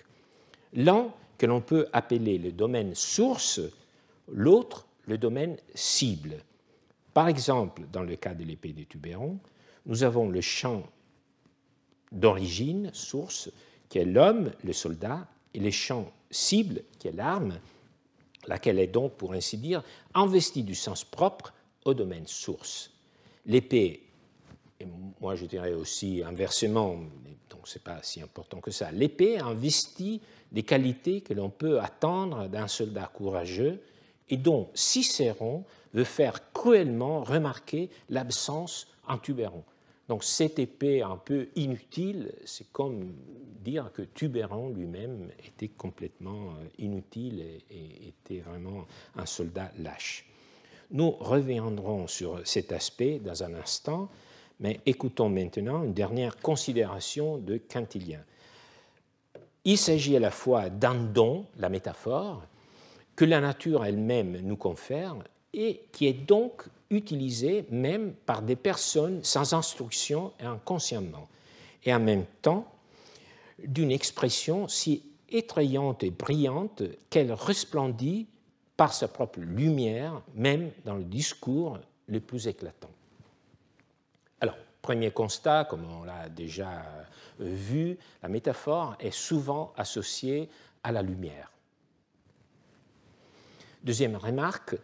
L'un que l'on peut appeler le domaine source, l'autre le domaine cible. Par exemple, dans le cas de l'épée de Tubéron, nous avons le champ d'origine, source, qui est l'homme, le soldat, et le champ cible, qui est l'arme, laquelle est donc, pour ainsi dire, investie du sens propre au domaine source. L'épée, et moi je dirais aussi inversement, donc ce n'est pas si important que ça, l'épée investit des qualités que l'on peut attendre d'un soldat courageux et dont Cicéron veut faire cruellement remarquer l'absence en Tubéron. Donc cette épée un peu inutile, c'est comme dire que Tubéron lui-même était complètement inutile et était vraiment un soldat lâche. Nous reviendrons sur cet aspect dans un instant, mais écoutons maintenant une dernière considération de Quintilien. Il s'agit à la fois d'un don, la métaphore, que la nature elle-même nous confère et qui est donc utilisé même par des personnes sans instruction et inconsciemment, et en même temps d'une expression si effrayante et brillante qu'elle resplendit par sa propre lumière, même dans le discours le plus éclatant. Alors, Premier constat, comme on l'a déjà vu, la métaphore est souvent associée à la lumière. Deuxième remarque,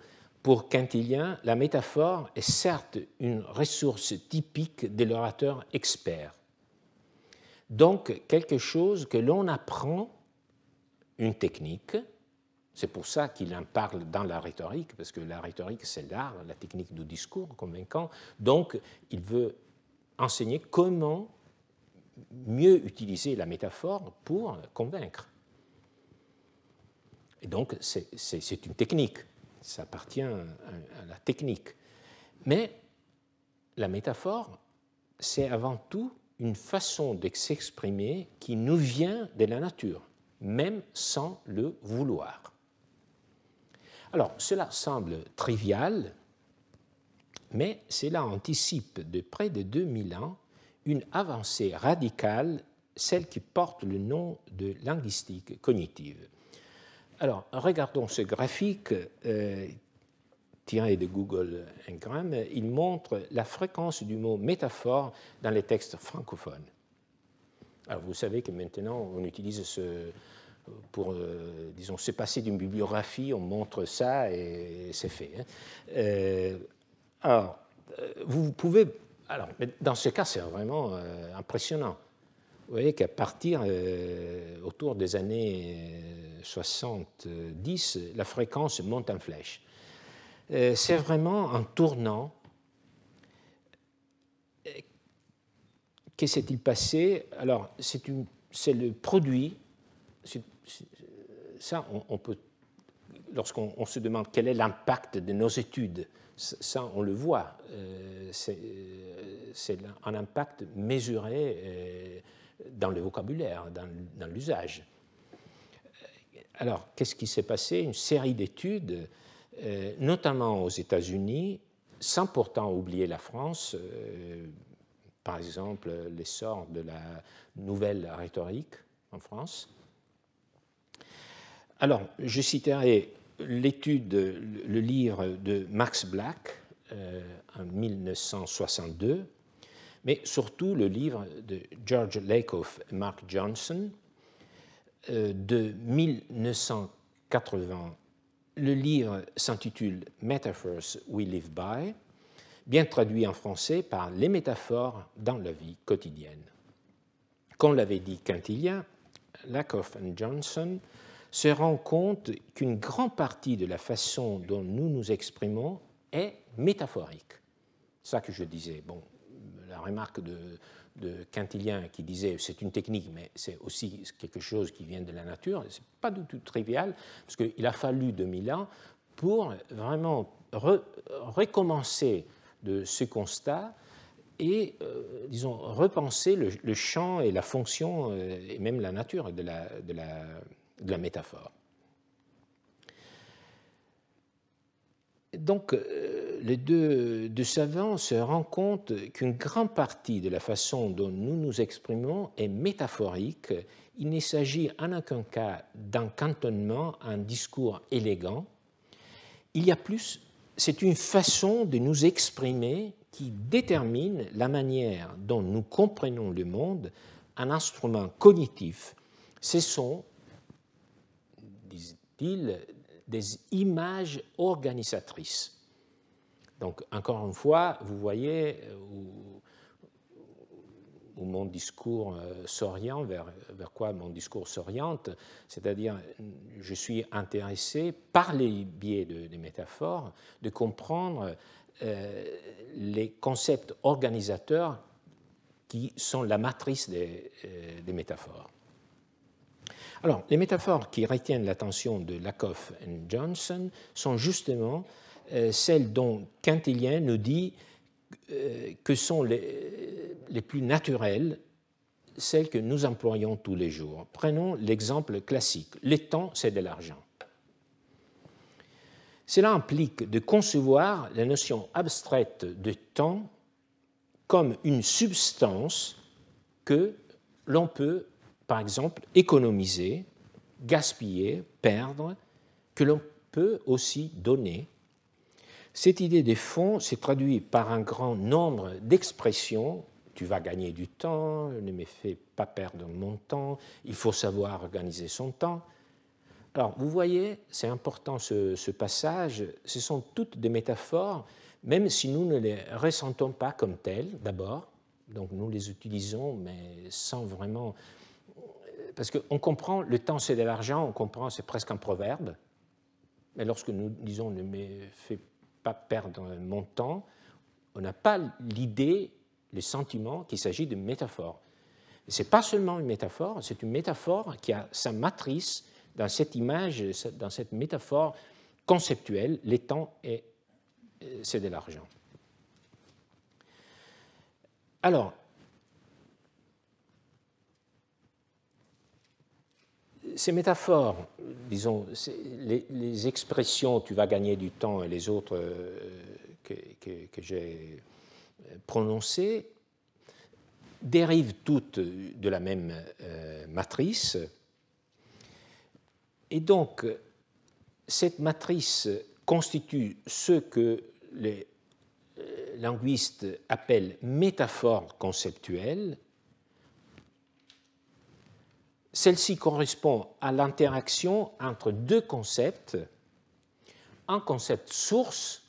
pour Quintilien, la métaphore est certes une ressource typique de l'orateur expert, donc quelque chose que l'on apprend, une technique. C'est pour ça qu'il en parle dans la rhétorique, parce que la rhétorique, c'est l'art, la technique du discours convaincant. Donc, il veut enseigner comment mieux utiliser la métaphore pour convaincre. Et donc, c'est une technique, ça appartient à la technique. Mais la métaphore, c'est avant tout une façon de s'exprimer qui nous vient de la nature, même sans le vouloir. Alors, cela semble trivial, mais cela anticipe de près de 2000 ans une avancée radicale, celle qui porte le nom de linguistique cognitive. Alors, regardons ce graphique tiré de Google Ngram. Il montre la fréquence du mot métaphore dans les textes francophones. Alors, vous savez que maintenant, on utilise pour, disons, se passer d'une bibliographie, on montre ça et c'est fait. Alors, vous pouvez... Alors, dans ce cas, c'est vraiment impressionnant. Vous voyez qu'à partir, autour des années 70, la fréquence monte en flèche. C'est vraiment en tournant. Que s'est-il passé? Alors, c'est le produit. Ça, on peut, lorsqu'on se demande quel est l'impact de nos études, ça, on le voit. C'est un impact mesuré dans le vocabulaire, dans l'usage. Alors, qu'est-ce qui s'est passé? Une série d'études, notamment aux États-Unis, sans pourtant oublier la France, par exemple l'essor de la nouvelle rhétorique en France. Alors, je citerai l'étude, le livre de Max Black en 1962, mais surtout le livre de George Lakoff et Mark Johnson de 1980. Le livre s'intitule Metaphors We Live By, bien traduit en français par Les métaphores dans la vie quotidienne. Comme l'avait dit Quintilien, Lakoff et Johnson se rendent compte qu'une grande partie de la façon dont nous nous exprimons est métaphorique. C'est ça que je disais. Bon, la remarque de Quintilien qui disait c'est une technique, mais c'est aussi quelque chose qui vient de la nature, ce n'est pas du tout trivial, parce qu'il a fallu 2000 ans pour vraiment recommencer de ce constat et, disons, repenser le champ et la fonction et même la nature de la métaphore. Donc, les deux savants se rendent compte qu'une grande partie de la façon dont nous nous exprimons est métaphorique. Il ne s'agit en aucun cas d'un cantonnement, un discours élégant. Il y a plus, c'est une façon de nous exprimer qui détermine la manière dont nous comprenons le monde, un instrument cognitif. Ce sont, disent-ils, des images organisatrices. Donc, encore une fois, vous voyez où mon discours s'oriente, vers quoi mon discours s'oriente, c'est-à-dire je suis intéressé, par les biais des métaphores, de comprendre les concepts organisateurs qui sont la matrice des métaphores. Alors, les métaphores qui retiennent l'attention de Lakoff et Johnson sont justement celles dont Quintilien nous dit que sont les plus naturelles, celles que nous employons tous les jours. Prenons l'exemple classique. Le temps, c'est de l'argent. Cela implique de concevoir la notion abstraite de temps comme une substance que l'on peut, par exemple, économiser, gaspiller, perdre, que l'on peut aussi donner. Cette idée de fond s'est traduite par un grand nombre d'expressions. Tu vas gagner du temps, ne me fais pas perdre mon temps, il faut savoir organiser son temps. Alors, vous voyez, c'est important ce passage, ce sont toutes des métaphores, même si nous ne les ressentons pas comme telles, d'abord. Donc, nous les utilisons, mais sans vraiment... Parce qu'on comprend, le temps c'est de l'argent, on comprend, c'est presque un proverbe. Mais lorsque nous disons ne me fais pas perdre mon temps, on n'a pas l'idée, le sentiment qu'il s'agit d'une métaphore. Ce n'est pas seulement une métaphore, c'est une métaphore qui a sa matrice dans cette image, dans cette métaphore conceptuelle, les temps, c'est de l'argent. Alors, ces métaphores, disons, les expressions « tu vas gagner du temps » et les autres que j'ai prononcées, dérivent toutes de la même matrice. Et donc, cette matrice constitue ce que les linguistes appellent métaphore conceptuelle. Celle-ci correspond à l'interaction entre deux concepts, un concept source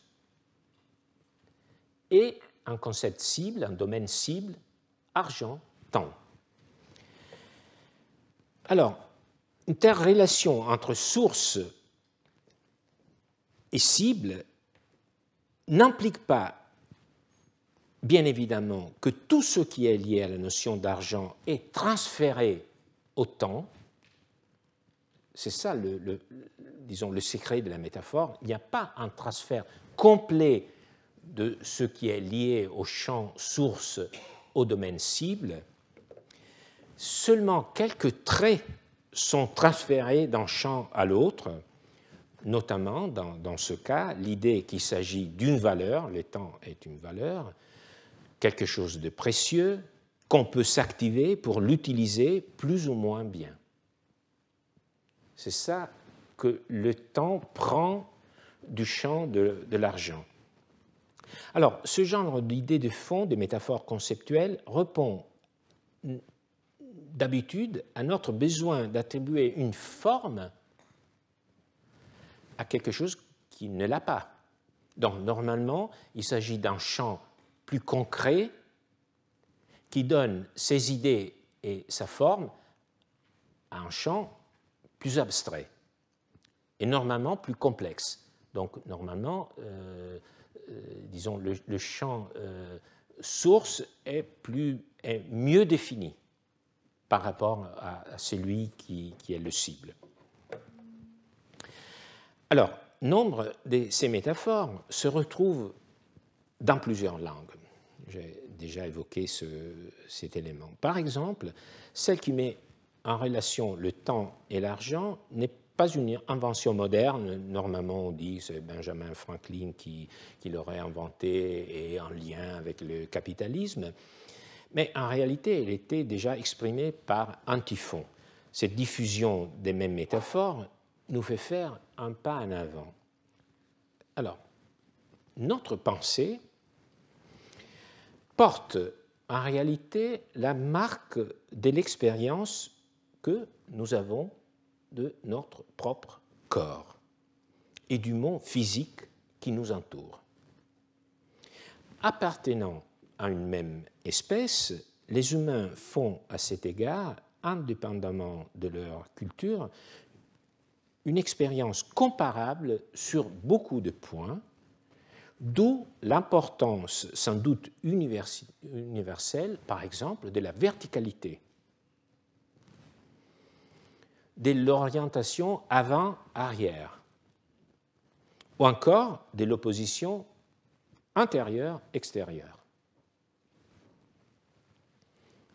et un concept cible, un domaine cible, argent, temps. Alors, une telle relation entre source et cible n'implique pas, bien évidemment, que tout ce qui est lié à la notion d'argent est transféré au temps. C'est ça, disons, le secret de la métaphore. Il n'y a pas un transfert complet de ce qui est lié au champ source au domaine cible. Seulement quelques traits sont transférés d'un champ à l'autre, notamment dans ce cas, l'idée qu'il s'agit d'une valeur, le temps est une valeur, quelque chose de précieux, qu'on peut s'activer pour l'utiliser plus ou moins bien. C'est ça que le temps prend du champ de l'argent. Alors, ce genre d'idée de fond, de métaphore conceptuelle, répond d'habitude à notre besoin d'attribuer une forme à quelque chose qui ne l'a pas. Donc, normalement, il s'agit d'un champ plus concret qui donne ses idées et sa forme à un champ plus abstrait et normalement plus complexe. Donc, normalement, disons, le champ source est mieux défini par rapport à celui qui est le cible. Alors, nombre de ces métaphores se retrouvent dans plusieurs langues. J'ai déjà évoqué cet élément. Par exemple, celle qui met en relation le temps et l'argent n'est pas une invention moderne. Normalement, on dit que c'est Benjamin Franklin qui l'aurait inventé et en lien avec le capitalisme. Mais en réalité, elle était déjà exprimée par Antiphon. Cette diffusion des mêmes métaphores nous fait faire un pas en avant. Alors, notre pensée porte en réalité la marque de l'expérience que nous avons de notre propre corps et du monde physique qui nous entoure. Appartenant à une même espèce, les humains font à cet égard, indépendamment de leur culture, une expérience comparable sur beaucoup de points, d'où l'importance sans doute universelle, par exemple, de la verticalité, de l'orientation avant-arrière, ou encore de l'opposition intérieure-extérieure,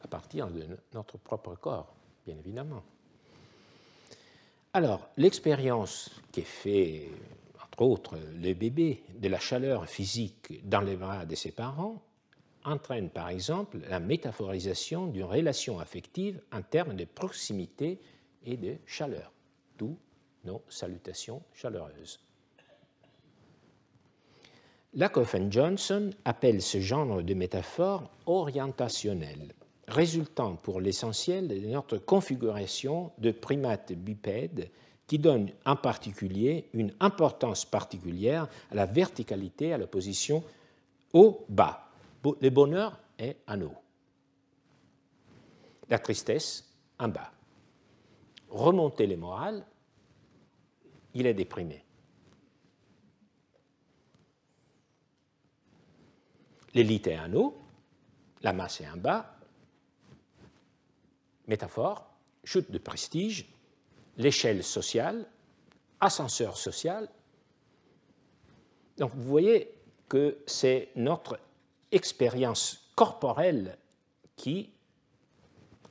à partir de notre propre corps, bien évidemment. Alors, l'expérience qui est faite, entre autres, le bébé, de la chaleur physique dans les bras de ses parents, entraîne par exemple la métaphorisation d'une relation affective en termes de proximité et de chaleur, d'où nos salutations chaleureuses. Lakoff et Johnson appellent ce genre de métaphore orientationnelle, résultant pour l'essentiel de notre configuration de primates bipèdes qui donne en particulier une importance particulière à la verticalité, à la position haut-bas. Le bonheur est en haut, la tristesse en bas. Remonter les morales, il est déprimé. L'élite est en haut, la masse est en bas. Métaphore, chute de prestige, l'échelle sociale, ascenseur social. Donc vous voyez que c'est notre expérience corporelle qui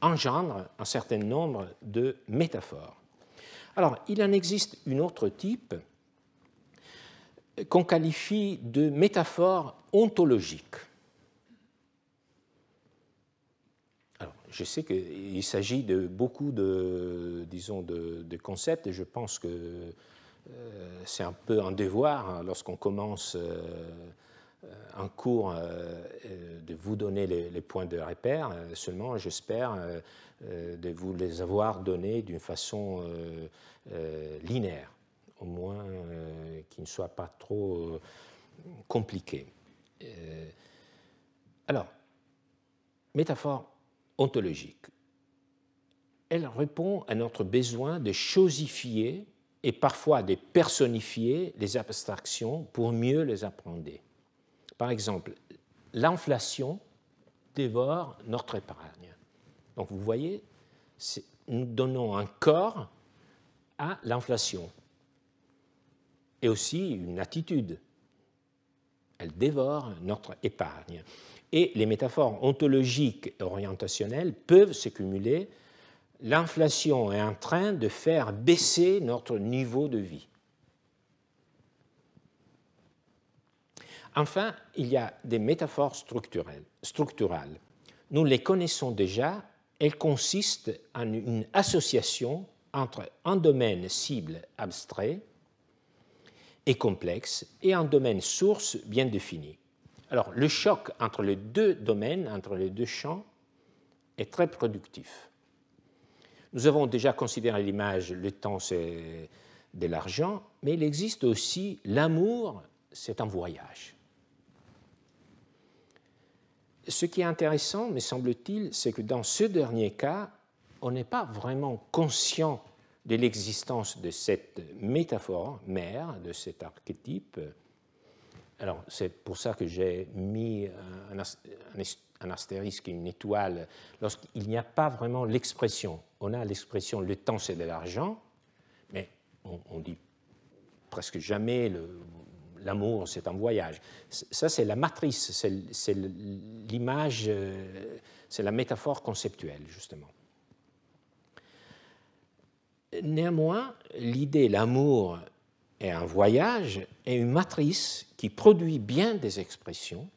engendre un certain nombre de métaphores. Alors, il en existe une autre type qu'on qualifie de métaphore ontologique. Alors, je sais qu'il s'agit de beaucoup de concepts, et je pense que c'est un peu un devoir lorsqu'on commence un cours de vous donner les points de repère. Seulement, j'espère de vous les avoir donnés d'une façon linéaire, au moins qui ne soit pas trop compliqué. Alors, métaphore ontologique. Elle répond à notre besoin de chosifier et parfois de personnifier les abstractions pour mieux les appréhender. Par exemple, l'inflation dévore notre épargne. Donc vous voyez, nous donnons un corps à l'inflation et aussi une attitude. Elle dévore notre épargne. Et les métaphores ontologiques et orientationnelles peuvent se cumuler. L'inflation est en train de faire baisser notre niveau de vie. Enfin, il y a des métaphores structurales. Nous les connaissons déjà. Elles consistent en une association entre un domaine cible abstrait et complexe et un domaine source bien défini. Alors, le choc entre les deux domaines, entre les deux champs, est très productif. Nous avons déjà considéré l'image, le temps, c'est de l'argent, mais il existe aussi l'amour, c'est un voyage. Ce qui est intéressant, me semble-t-il, c'est que dans ce dernier cas, on n'est pas vraiment conscient de l'existence de cette métaphore mère, de cet archétype. Alors, c'est pour ça que j'ai mis un astérisque, une étoile, lorsqu'il n'y a pas vraiment l'expression. On a l'expression « le temps, c'est de l'argent », mais on dit presque jamais l'amour, c'est un voyage. Ça, c'est la matrice, c'est l'image, c'est la métaphore conceptuelle, justement. Néanmoins, l'idée l'amour est un voyage est une matrice qui produit bien des expressions.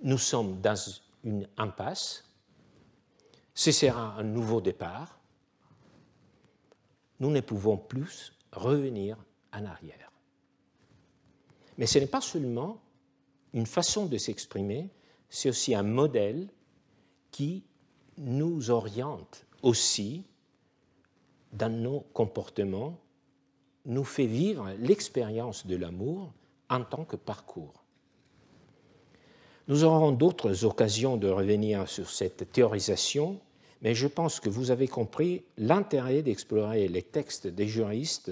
Nous sommes dans une impasse. Ce sera un nouveau départ. Nous ne pouvons plus revenir en arrière. Mais ce n'est pas seulement une façon de s'exprimer, c'est aussi un modèle qui nous oriente aussi dans nos comportements, nous fait vivre l'expérience de l'amour en tant que parcours. Nous aurons d'autres occasions de revenir sur cette théorisation, mais je pense que vous avez compris l'intérêt d'explorer les textes des juristes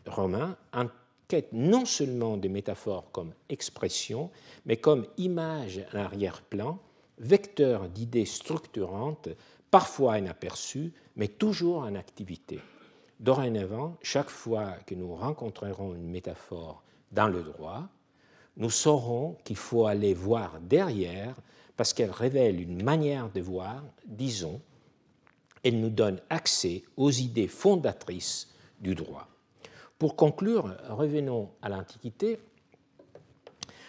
romains en quête non seulement de métaphores comme expression, mais comme image en arrière-plan, vecteur d'idées structurantes, parfois inaperçues, mais toujours en activité. Dorénavant, chaque fois que nous rencontrerons une métaphore dans le droit, nous saurons qu'il faut aller voir derrière parce qu'elle révèle une manière de voir, disons, elle nous donne accès aux idées fondatrices du droit. Pour conclure, revenons à l'Antiquité,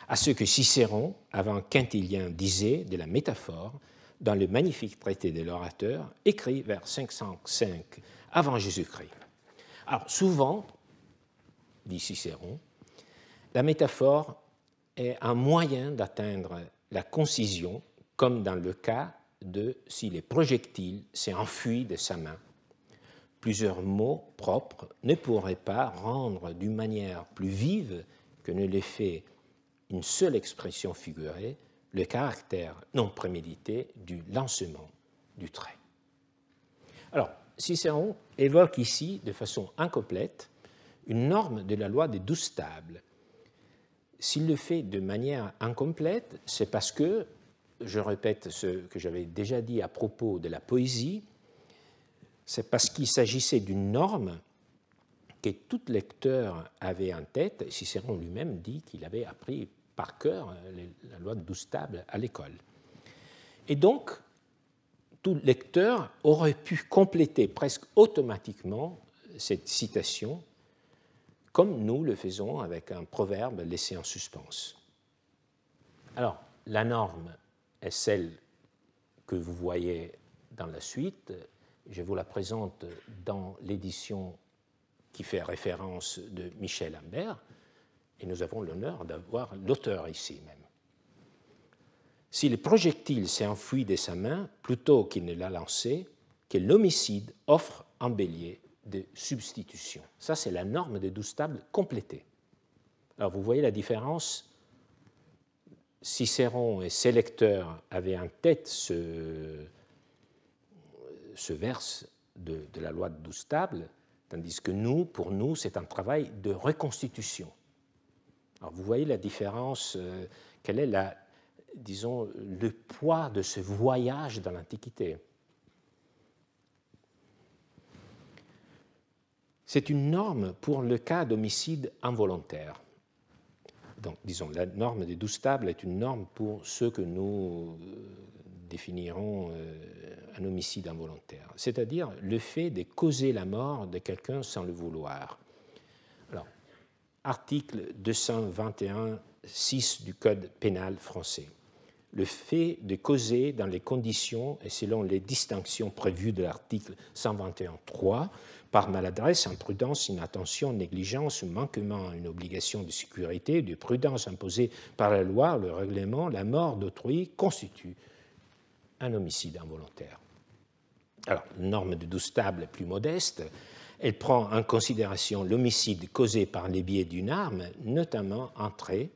à ce que Cicéron, avant Quintilien, disait de la métaphore dans le magnifique traité de l'orateur, écrit vers 505 avant Jésus-Christ. Alors souvent, dit Cicéron, la métaphore est un moyen d'atteindre la concision, comme dans le cas de si les projectiles s'est enfui de sa main. Plusieurs mots propres ne pourraient pas rendre d'une manière plus vive que ne l'est fait une seule expression figurée le caractère non prémédité du lancement du trait. Alors, Cicéron évoque ici de façon incomplète une norme de la loi des 12 tables. S'il le fait de manière incomplète, c'est parce que, je répète ce que j'avais déjà dit à propos de la poésie, c'est parce qu'il s'agissait d'une norme que tout lecteur avait en tête. Cicéron lui-même dit qu'il avait appris par cœur la loi de 12 tables à l'école. Et donc, tout lecteur aurait pu compléter presque automatiquement cette citation, comme nous le faisons avec un proverbe laissé en suspens. Alors, la norme est celle que vous voyez dans la suite. Je vous la présente dans l'édition qui fait référence de Michel Ambert, et nous avons l'honneur d'avoir l'auteur ici même. Si le projectile s'est enfui de sa main, plutôt qu'il ne l'a lancé, que l'homicide offre un bélier de substitution. Ça, c'est la norme des 12 tables complétée. Alors, vous voyez la différence. Cicéron et ses lecteurs avaient en tête ce vers de la loi de 12 tables, tandis que nous, pour nous, c'est un travail de reconstitution. Alors, vous voyez la différence, quelle est disons, le poids de ce voyage dans l'Antiquité. C'est une norme pour le cas d'homicide involontaire. Donc, disons, la norme des 12 tables est une norme pour ceux que nous définirons un homicide involontaire, c'est-à-dire le fait de causer la mort de quelqu'un sans le vouloir. Alors, article 221.6 du Code pénal français. Le fait de causer dans les conditions et selon les distinctions prévues de l'article 121.3 par maladresse, imprudence, inattention, négligence ou manquement à une obligation de sécurité, de prudence imposée par la loi, le règlement, la mort d'autrui constitue un homicide involontaire. Alors, la norme de 12 tables est plus modeste. Elle prend en considération l'homicide causé par les biais d'une arme, notamment un trait,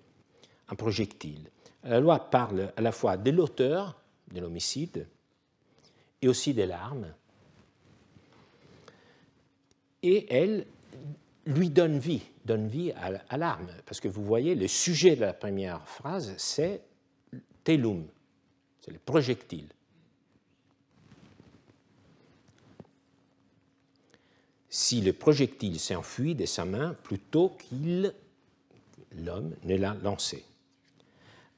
un projectile. La loi parle à la fois de l'auteur de l'homicide et aussi de l'arme, et elle lui donne vie à l'arme, parce que vous voyez, le sujet de la première phrase, c'est tellum, c'est le projectile. Si le projectile s'enfuit de sa main plutôt l'homme ne l'a lancé.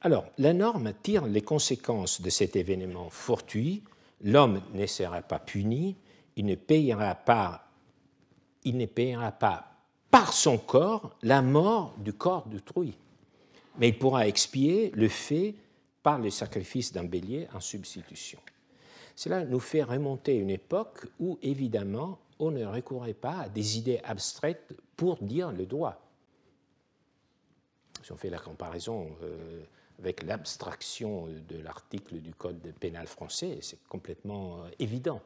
Alors, la norme tire les conséquences de cet événement fortuit. L'homme ne sera pas puni, il ne payera pas par son corps la mort du corps d'autrui, mais il pourra expier le fait par le sacrifice d'un bélier en substitution. Cela nous fait remonter une époque où, évidemment, on ne recourait pas à des idées abstraites pour dire le droit. Si on fait la comparaison avec l'abstraction de l'article du Code pénal français, c'est complètement évident.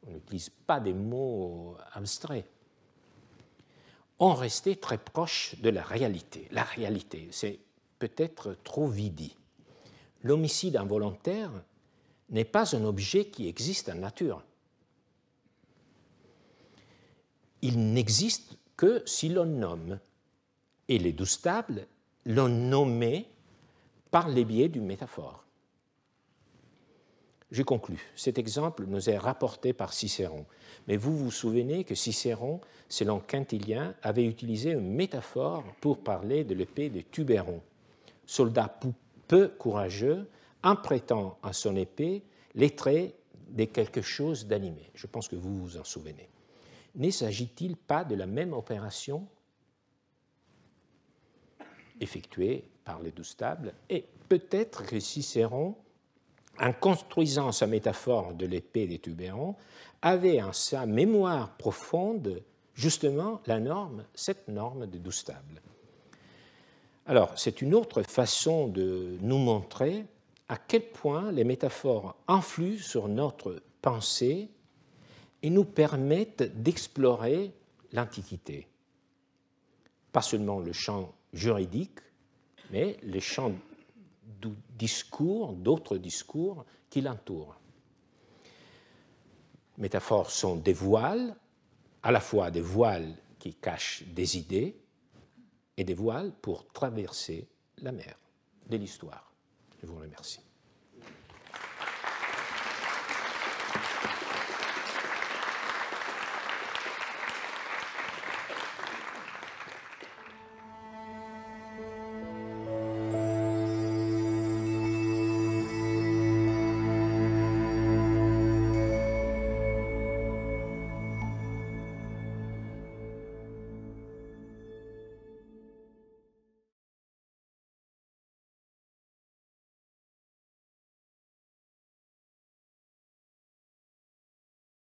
On n'utilise pas des mots abstraits. On restait très proche de la réalité. La réalité, c'est peut-être trop vite dit. L'homicide involontaire n'est pas un objet qui existe en nature. Il n'existe que si l'on nomme. Et les 12 tables l'ont nommé par les biais d'une métaphore. Je conclus. Cet exemple nous est rapporté par Cicéron. Mais vous vous souvenez que Cicéron, selon Quintilien, avait utilisé une métaphore pour parler de l'épée de Tubéron, soldat peu courageux, empruntant à son épée les traits de quelque chose d'animé. Je pense que vous vous en souvenez. Ne s'agit-il pas de la même opération effectuée par les 12 tables? Et peut-être que Cicéron, en construisant sa métaphore de l'épée des Tubérons, avait en sa mémoire profonde justement cette norme des 12 tables. Alors, c'est une autre façon de nous montrer à quel point les métaphores influent sur notre pensée et nous permettent d'explorer l'Antiquité. Pas seulement le champ juridique, mais les champs du discours, d'autres discours qui l'entourent. Les métaphores sont des voiles, à la fois des voiles qui cachent des idées et des voiles pour traverser la mer de l'histoire. Je vous remercie.